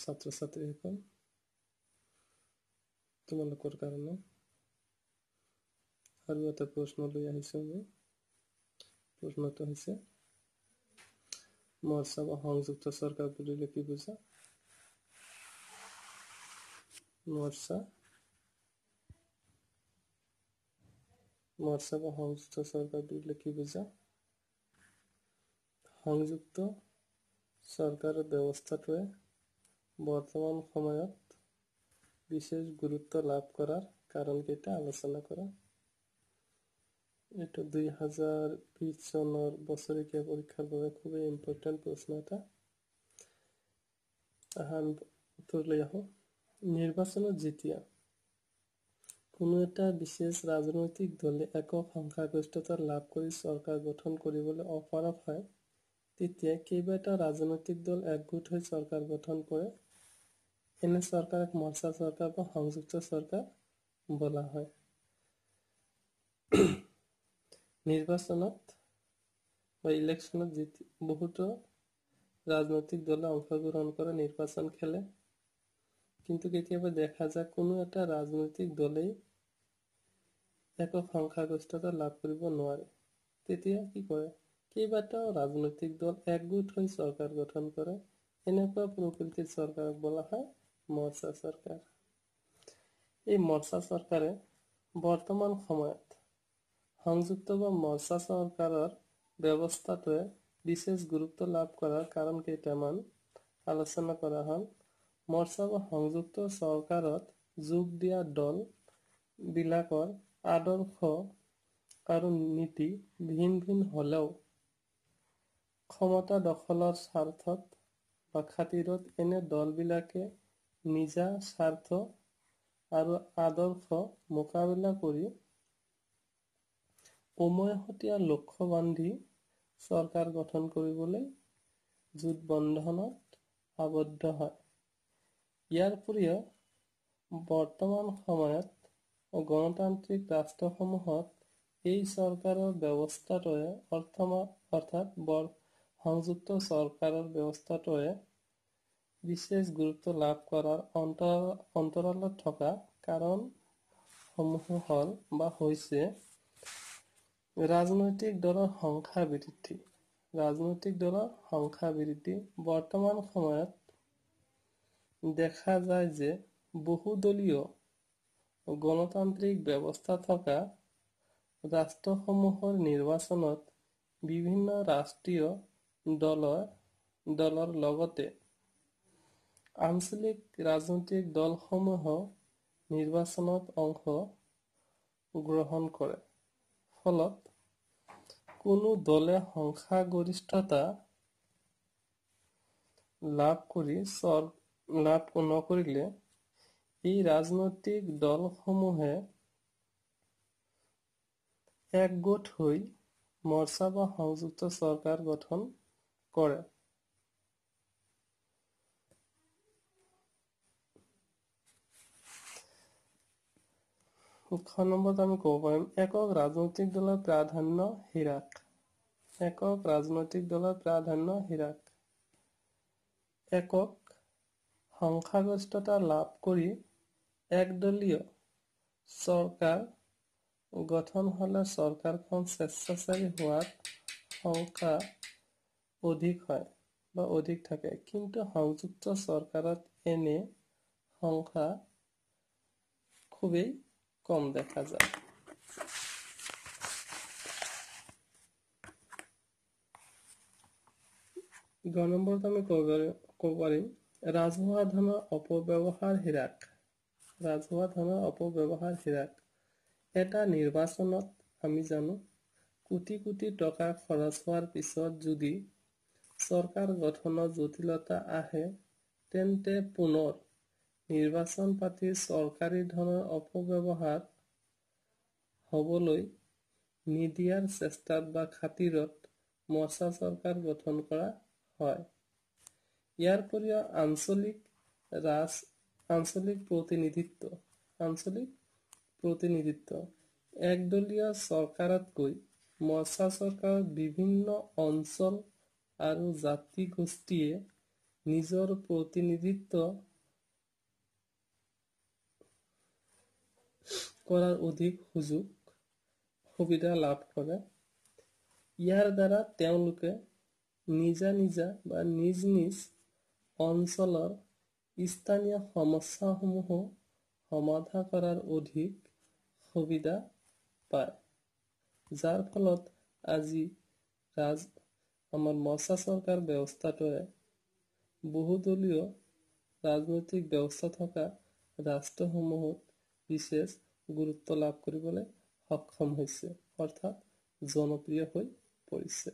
ছাত্ৰ ছাত্ৰীসকল, তোমালোকৰ কাৰণে আৰু এটা প্ৰশ্ন লৈ আহিছো মই। প্ৰশ্নটো হৈছে মৰ্চা বা সংযুক্ত চৰকাৰ বুলিলে কি বুজা? মৰ্চা বা সংযুক্ত চৰকাৰ বুলিলে কি বুজা? সংযুক্ত চৰকাৰৰ ব্যৱস্থাটোৱে বৰ্তমান সময়ত বিশেষ গুৰুত্ব লাভ কৰাৰ কাৰণকেইটা আলোচনা কৰা। এইটো 2020 চনৰ বছৰেকীয়া পৰীক্ষাৰ বাবে খুবেই ইম্পৰ্টেণ্ট প্ৰশ্ন এটা। উত্তৰলৈ আহোঁ। নিৰ্বাচনত যেতিয়া কোনো এটা বিশেষ ৰাজনৈতিক দলে একক সংখ্যাগৰিষ্ঠতা লাভ কৰি চৰকাৰ গঠন কৰিবলৈ অপাৰগ হয়, তেতিয়া কেইবাটা ৰাজনৈতিক দল একগোট হৈ চৰকাৰ গঠন কৰে। এনে চৰকাৰক মৰ্চা চৰকাৰ বা সংযুক্ত চৰকাৰ বোলা হয়। নিৰ্বাচনত বা ইলেকশ্যনত বহুতো ৰাজনৈতিক দলে অংশগ্ৰহণ কৰে, নিৰ্বাচন খেলে, কিন্তু কেতিয়াবা দেখা যায় কোনো এটা ৰাজনৈতিক দলেই একক সংখ্যাগৰিষ্ঠতা লাভ কৰিব নোৱাৰে। তেতিয়া কি কৰে? কেইবাটাও ৰাজনৈতিক দল একগোট হৈ চৰকাৰ গঠন কৰে। এনেকুৱা প্ৰকৃতিৰ চৰকাৰক বোলা হয় মৰ্চা চৰকাৰ। এই মৰ্চা চৰকাৰে বৰ্তমান সময়ত সংযুক্ত বা মৰ্চা চৰকাৰৰ ব্যৱস্থাটোৱে বিশেষ গুৰুত্ব লাভ কৰাৰ কাৰণ কেইটামান আলোচনা কৰা হ'ল। মৰ্চা বা সংযুক্ত চৰকাৰত যোগ দিয়া দল বিলাকৰ আদৰ্শ আৰু নীতি ভিন ভিন হলেও ক্ষমতা দখলৰ স্বাৰ্থত বা খাতিৰত এনে দলবিলাকে নিজা স্বাৰ্থ আৰু আদৰ্শ মোকাবিলা কৰি উমৈহতীয়া লক্ষ্য বান্ধি চৰকাৰ গঠন কৰিবলৈ জোটবন্ধনত আবদ্ধ হয়। ইয়াৰ উপৰিও বৰ্তমান সময়ত গণতান্ত্ৰিক ৰাষ্ট্ৰসমূহত এই চৰকাৰৰ ব্যৱস্থাটোৱে অৰ্থাৎ সংযুক্ত চৰকাৰৰ ব্যৱস্থাটোৱে বিশেষ গুৰুত্ব লাভ কৰাৰ অন্তৰালত থকা কাৰণসমূহ হ'ল বা হৈছে ৰাজনৈতিক দলৰ সংখ্যা বৃদ্ধি। বৰ্তমান সময়ত দেখা যায় যে বহুদলীয় গণতান্ত্ৰিক ব্যৱস্থা থকা ৰাষ্ট্ৰসমূহৰ নিৰ্বাচনত বিভিন্ন ৰাষ্ট্ৰীয় দলৰ লগতে আঞ্চলিক ৰাজনৈতিক দলসমূহ নিৰ্বাচনত অংশ গ্ৰহণ কৰে। ফলত কোনো দলে সংখ্যাগৰিষ্ঠতা লাভ নকৰিলে এই ৰাজনৈতিক দলসমূহে একগোট হৈ মৰ্চা বা সংযুক্ত চৰকাৰ গঠন কৰে। খ নম্বৰত আমি ক'ব পাৰিম একক ৰাজনৈতিক দলৰ প্ৰাধান্য হ্ৰাস। একক সংখ্যাগৰিষ্ঠতা লাভ কৰি একদলীয় চৰকাৰ গঠন হলে চৰকাৰখন স্বেচ্ছাচাৰী হোৱাৰ সংখ্যা অধিক থাকে, কিন্তু সংযুক্ত চৰকাৰত এনে সংখ্যা খুবেই কম দেখা যায়। গ নম্বৰত আমি ক'ব পাৰিম ৰাজহুৱা ধনৰ অপব্যৱহাৰ হ্ৰাস। এটা নিৰ্বাচনত আমি জানো কোটি কোটি টকা খৰচ হোৱাৰ পিছত যদি চৰকাৰ গঠনত জটিলতা আহে, তেন্তে পুনৰ নিৰ্বাচন পাতি চৰকাৰী ধনৰ অপব্যৱহাৰ হ'বলৈ নিদিয়াৰ চেষ্টাত বা খাতিৰত মৰ্চা চৰকাৰ গঠন কৰা হয়। ইয়াৰ উপৰিও আঞ্চলিক প্ৰতিনিধিত্ব একদলীয় চৰকাৰতকৈ মৰ্চা চৰকাৰত বিভিন্ন অঞ্চল আৰু জাতি গোষ্ঠীয়ে নিজৰ প্ৰতিনিধিত্ব কৰাৰ অধিক সুবিধা লাভ কৰে। ইয়াৰ দ্বাৰা তেওঁলোকে নিজ নিজ অঞ্চলৰ স্থানীয় সমস্যাসমূহ সমাধান কৰাৰ অধিক সুবিধা পায়, যাৰ ফলত আজি আমাৰ মচা চৰকাৰ ব্যৱস্থাটোৱে বহুদলীয় ৰাজনৈতিক ব্যৱস্থা থকা ৰাষ্ট্ৰসমূহত বিশেষ গুৰুত্ব লাভ কৰিবলৈ সক্ষম হৈছে, অৰ্থাৎ জনপ্ৰিয় হৈ পৰিছে।